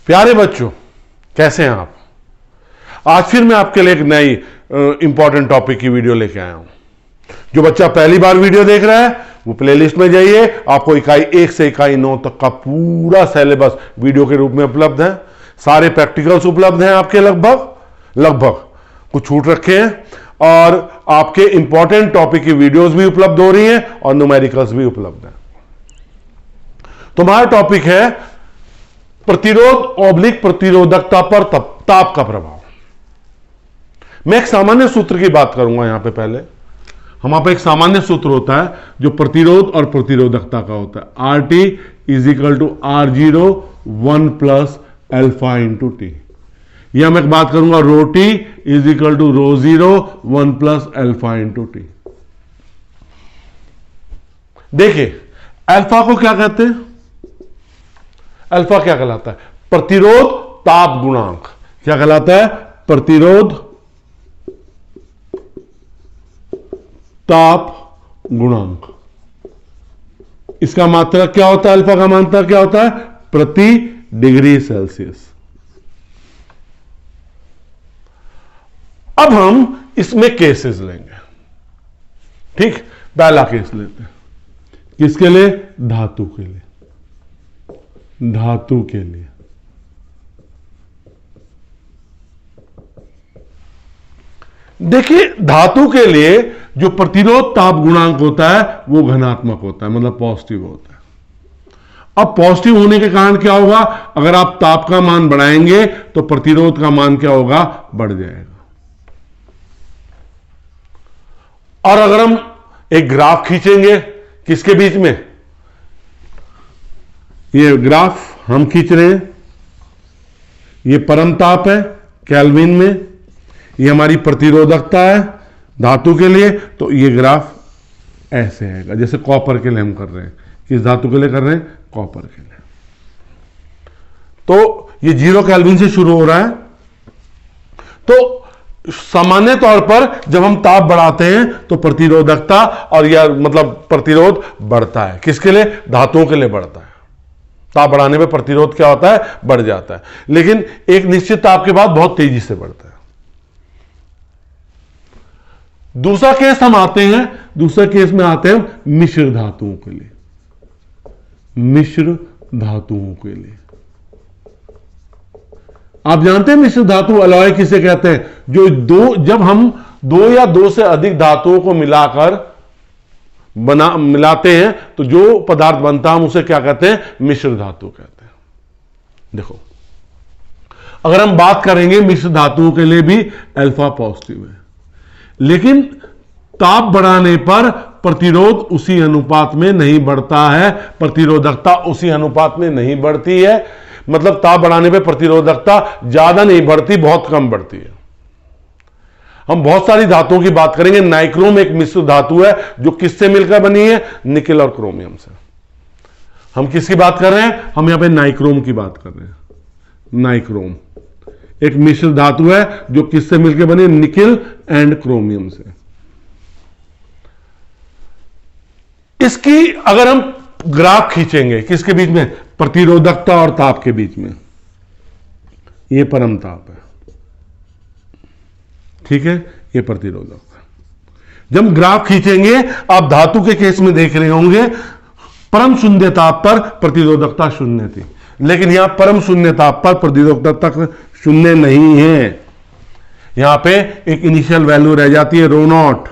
प्यारे बच्चों, कैसे हैं आप? आज फिर मैं आपके लिए एक नई इंपॉर्टेंट टॉपिक की वीडियो लेके आया हूं। जो बच्चा पहली बार वीडियो देख रहा है वो प्लेलिस्ट में जाइए, आपको इकाई 1 से इकाई 9 तक का पूरा सिलेबस वीडियो के रूप में उपलब्ध है। सारे प्रैक्टिकल्स उपलब्ध हैं आपके लगभग कुछ छूट रखे हैं और आपके इंपॉर्टेंट टॉपिक की वीडियोस भी उपलब्ध हो रही हैं और न्यूमेरिकल्स भी उपलब्ध हैं। तुम्हारा टॉपिक है प्रतिरोध / प्रतिरोधकता पर ताप का प्रभाव। मैं एक सामान्य सूत्र की बात करूंगा यहां पे। पहले हमारे पे एक सामान्य सूत्र होता है जो प्रतिरोध और प्रतिरोधकता का होता है। RT = R0 1 + alpha × T। यह मैं बात करूंगा ρT = ρ0 1 + अल्फा × T। देखिए अल्फा को क्या कहते हैं? अल्फा क्या कहलाता है? प्रतिरोध ताप गुणांक। क्या कहलाता है? प्रतिरोध ताप गुणांक। इसका मात्रक क्या होता है? अल्फा का मात्रक क्या होता है? प्रति डिग्री सेल्सियस। अब हम इसमें केसेस लेंगे। ठीक, पहला केस लेते हैं। किसके लिए? धातु के लिए। धातु के लिए देखिए, धातु के लिए जो प्रतिरोध ताप गुणांक होता है वो धनात्मक होता है, मतलब पॉजिटिव होता है। अब पॉजिटिव होने के कारण क्या होगा? अगर आप ताप का मान बढ़ाएंगे तो प्रतिरोध का मान क्या होगा? बढ़ जाएगा। और अगर हम एक ग्राफ खींचेंगे, किसके बीच में? ये ग्राफ हम खींच रहे हैं, ये परम ताप है केल्विन में, ये हमारी प्रतिरोधकता है धातु के लिए। तो ये ग्राफ ऐसे आएगा जैसे कॉपर के लिए हम कर रहे हैं। किस धातु के लिए कर रहे हैं? कॉपर के लिए। तो ये 0 केल्विन से शुरू हो रहा है। तो सामान्य तौर पर जब हम ताप बढ़ाते हैं तो प्रतिरोधकता और या मतलब प्रतिरोध बढ़ता है। किसके लिए? धातुओं के लिए बढ़ता है। ताप बढ़ाने में प्रतिरोध क्या होता है? बढ़ जाता है, लेकिन एक निश्चित ताप के बाद बहुत तेजी से बढ़ता है। दूसरा केस हम आते हैं, दूसरे केस में आते हैं मिश्र धातुओं के लिए। मिश्र धातुओं के लिए आप जानते हैं मिश्र धातु अलॉय किसे कहते हैं? जब हम 2 या 2 से अधिक धातुओं को मिलाकर मिलाते हैं तो जो पदार्थ बनता है हम उसे क्या कहते हैं? मिश्र धातु कहते हैं। देखो, अगर हम बात करेंगे मिश्र धातुओं के लिए भी अल्फा पॉजिटिव है, लेकिन ताप बढ़ाने पर प्रतिरोध उसी अनुपात में नहीं बढ़ता है, प्रतिरोधकता उसी अनुपात में नहीं बढ़ती है। मतलब ताप बढ़ाने पर प्रतिरोधकता ज्यादा नहीं बढ़ती, बहुत कम बढ़ती है। हम बहुत सारी धातुओं की बात करेंगे। नाइक्रोम एक मिश्र धातु है जो किससे मिलकर बनी है? निकेल और क्रोमियम से। हम किसकी बात कर रहे हैं? हम यहां पे नाइक्रोम की बात कर रहे हैं। नाइक्रोम एक मिश्र धातु है जो किससे मिलकर बनी है? निकेल एंड क्रोमियम से। इसकी अगर हम ग्राफ खींचेंगे, किसके बीच में? प्रतिरोधकता और ताप के बीच में। यह परम ताप है, ठीक है, ये प्रतिरोधक। जब ग्राफ खींचेंगे आप धातु के केस में देख रहे होंगे परम शून्य ताप पर प्रतिरोधकता 0 थी, लेकिन यहां परम शून्य ताप पर प्रतिरोधकता तक 0 नहीं है। यहां पे एक इनिशियल वैल्यू रह जाती है ρ0।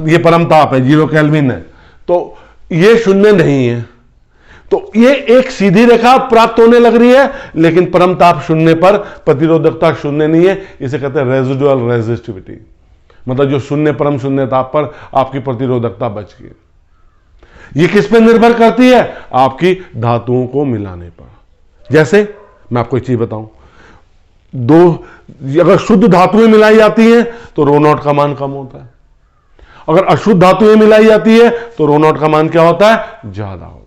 ये परम ताप है, 0 केल्विन है, तो ये 0 नहीं है। तो ये एक सीधी रेखा प्राप्त होने लग रही है, लेकिन परम ताप 0 पर प्रतिरोधकता 0 नहीं है। इसे कहते हैं रेजिडुअल रेजिस्टिविटी। मतलब जो 0 परम शून्य ताप पर आपकी प्रतिरोधकता बच गई। ये किस पे निर्भर करती है? आपकी धातुओं को मिलाने पर। जैसे मैं आपको एक चीज बताऊं, अगर शुद्ध धातुएं मिलाई जाती हैं तो ρ0 का मान कम होता है। अगर अशुद्ध धातुएं मिलाई जाती है तो ρ0 का मान क्या होता है? ज्यादा होता है।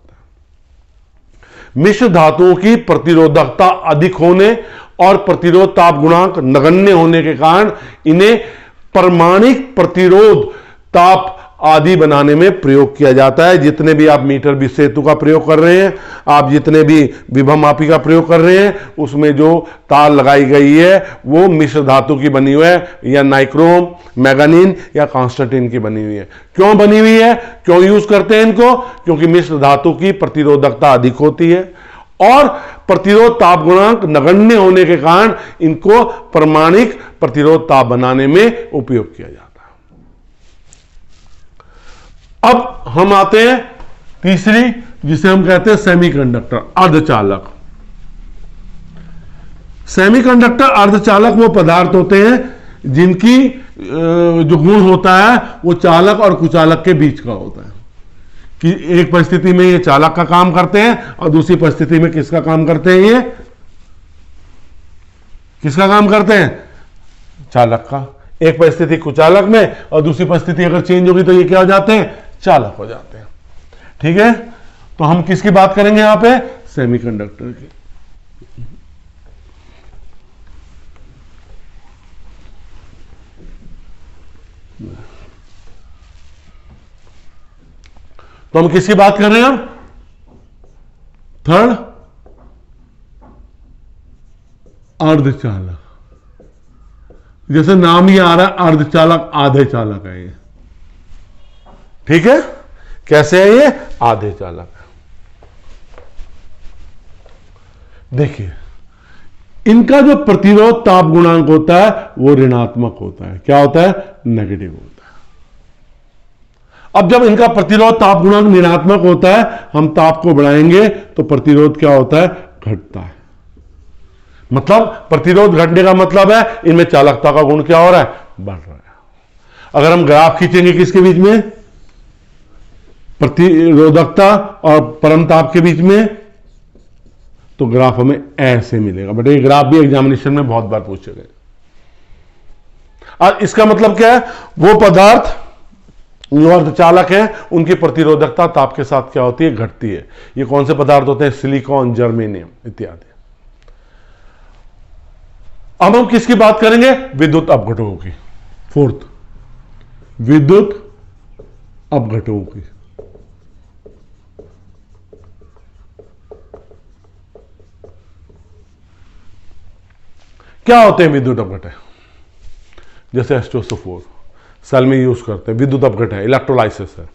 मिश्र धातुओं की प्रतिरोधकता अधिक होने और प्रतिरोध ताप गुणांक नगण्य होने के कारण इन्हें परमाणिक प्रतिरोध ताप आदि बनाने में प्रयोग किया जाता है। जितने भी आप मीटर भी सेतु का प्रयोग कर रहे हैं, आप जितने भी विभव मापी का प्रयोग कर रहे हैं, उसमें जो तार लगाई गई है वो मिश्र धातु की बनी हुई है, या नाइक्रोम, मैग्नीन या कांस्टेंटिन की बनी हुई है। क्यों बनी हुई है, क्यों यूज करते हैं इनको? क्योंकि मिश्र धातु की प्रतिरोधकता अधिक होती है और प्रतिरोध ताप गुणांक नगण्य होने के कारण इनको परमाणिक प्रतिरोध ताप बनाने में उपयोग किया जाता है। अब हम आते हैं तीसरी, जिसे हम कहते हैं सेमीकंडक्टर, अर्धचालक। सेमीकंडक्टर अर्धचालक वो पदार्थ होते हैं जिनकी जो गुण होता है वो चालक और कुचालक के बीच का होता है, कि एक परिस्थिति में ये चालक का काम करते हैं और दूसरी परिस्थिति में किसका काम करते हैं? ये किसका काम करते हैं? चालक का। एक परिस्थिति कुचालक में और दूसरी परिस्थिति अगर चेंज होगी तो ये क्या हो जाते हैं? चालक हो जाते हैं। ठीक है, तो हम किसकी बात करेंगे यहां पे? सेमीकंडक्टर की। तो हम किसकी बात कर रहे हैं? थर्ड, अर्धचालक। जैसे नाम ही आ रहा है अर्धचालक, आधे चालक है ये। ठीक है, कैसे है ये? आधे चालक है। देखिए, इनका जो प्रतिरोध ताप गुणांक होता है वो ऋणात्मक होता है। क्या होता है? नेगेटिव होता है। अब जब इनका प्रतिरोध ताप गुणांक ऋणात्मक होता है, हम ताप को बढ़ाएंगे तो प्रतिरोध क्या होता है? घटता है। मतलब प्रतिरोध घटने का मतलब है इनमें चालकता का गुण क्या हो रहा है? बढ़ रहा है। अगर हम ग्राफ खींचेंगे किसके बीच में? प्रतिरोधकता और परम ताप के बीच में, तो ग्राफ हमें ऐसे मिलेगा। बट ये ग्राफ भी एग्जामिनेशन में बहुत बार पूछे गए। और इसका मतलब क्या है? वो पदार्थ जो अर्धचालक है उनकी प्रतिरोधकता ताप के साथ क्या होती है? घटती है। ये कौन से पदार्थ होते हैं? सिलिकॉन, जर्मेनियम इत्यादि। अब हम किसकी बात करेंगे? विद्युत अपघटकों की। फोर्थ, विद्युत अपघटकों की। क्या होते हैं विद्युत अपघटक? जैसे H2SO4 सेल में यूज करते हैं, विद्युत अपघटक है, इलेक्ट्रोलाइसिस है।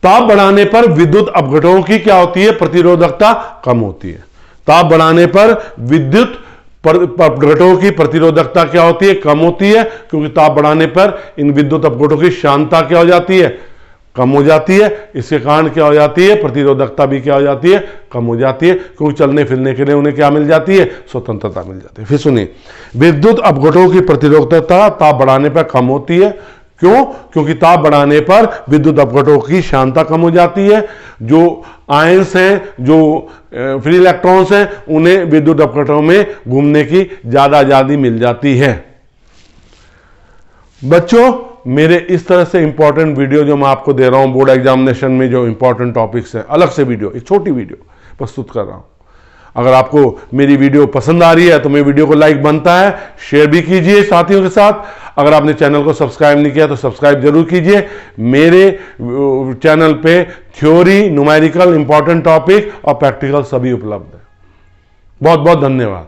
ताप बढ़ाने पर विद्युत अपघटकों की क्या होती है? प्रतिरोधकता कम होती है। ताप बढ़ाने पर विद्युत अपघटकों की प्रतिरोधकता क्या होती है? कम होती है, क्योंकि ताप बढ़ाने पर इन विद्युत अपघटकों की शांतता क्या हो जाती है? कम हो जाती है। इसके कारण क्या हो जाती है? प्रतिरोधकता भी क्या हो जाती है? कम हो जाती है, क्योंकि चलने फिरने के लिए उन्हें क्या मिल जाती है? स्वतंत्रता मिल जाती है। फिर सुनिए, विद्युत अपघटकों की प्रतिरोधकता ताप बढ़ाने पर कम होती है। क्यों? क्योंकि ताप बढ़ाने पर विद्युत अपघटकों की शांतता कम हो जाती है। जो आयंस हैं, जो फ्री इलेक्ट्रॉन्स हैं, उन्हें विद्युत अपघटकों में घूमने की ज्यादा आजादी मिल जाती है। बच्चों, मेरे इस तरह से इंपॉर्टेंट वीडियो जो मैं आपको दे रहा हूं बोर्ड एग्जामिनेशन में, जो इंपॉर्टेंट टॉपिक्स है, अलग से वीडियो, एक छोटी वीडियो प्रस्तुत कर रहा हूं। अगर आपको मेरी वीडियो पसंद आ रही है तो मेरी वीडियो को लाइक बनता है, शेयर भी कीजिए साथियों के साथ। अगर आपने चैनल को सब्सक्राइब नहीं किया तो सब्सक्राइब जरूर कीजिए। मेरे चैनल पे थ्योरी, न्यूमेरिकल, इंपॉर्टेंट टॉपिक और प्रैक्टिकल सभी उपलब्ध है। बहुत बहुत धन्यवाद।